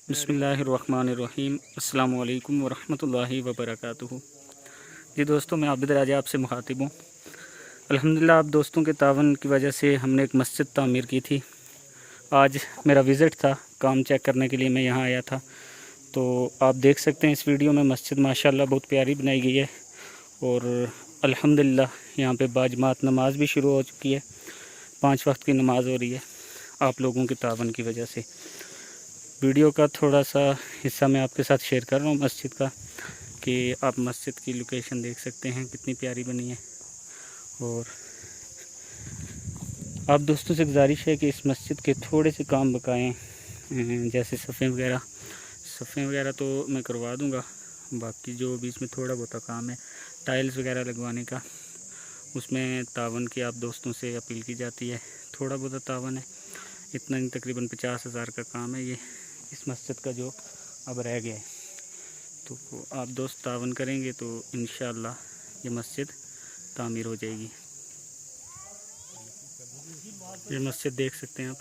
बिस्मिल्लाहिर्रहमानिर्रहीम। अस्सलामु अलैकुम वरहमतुल्लाहि वबरकातुहू। जी दोस्तों, मैं आबिद राजा आपसे मुखातिब हूँ। अल्हम्दुलिल्लाह आप दोस्तों के तावन की वजह से हमने एक मस्जिद तामीर की थी। आज मेरा विज़िट था, काम चेक करने के लिए मैं यहाँ आया था। तो आप देख सकते हैं इस वीडियो में मस्जिद माशाल्लाह बहुत प्यारी बनाई गई है और अल्हम्दुलिल्लाह यहाँ पे बाजमात नमाज भी शुरू हो चुकी है। 5 वक्त की नमाज हो रही है आप लोगों के तावन की वजह से। वीडियो का थोड़ा सा हिस्सा मैं आपके साथ शेयर कर रहा हूँ मस्जिद का, कि आप मस्जिद की लोकेशन देख सकते हैं कितनी प्यारी बनी है। और आप दोस्तों से गुजारिश है कि इस मस्जिद के थोड़े से काम बकाएँ, जैसे सफ़े वगैरह तो मैं करवा दूँगा, बाकी जो बीच में थोड़ा बहुत काम है टाइल्स वगैरह लगवाने का, उसमें तावन की आप दोस्तों से अपील की जाती है। थोड़ा बहुत तावन है, इतना नहीं, तकरीबन 50,000 का काम है ये इस मस्जिद का जो अब रह गया है। तो आप दोस्त तावन करेंगे तो इंशाअल्लाह ये मस्जिद तामीर हो जाएगी। ये मस्जिद देख सकते हैं आप।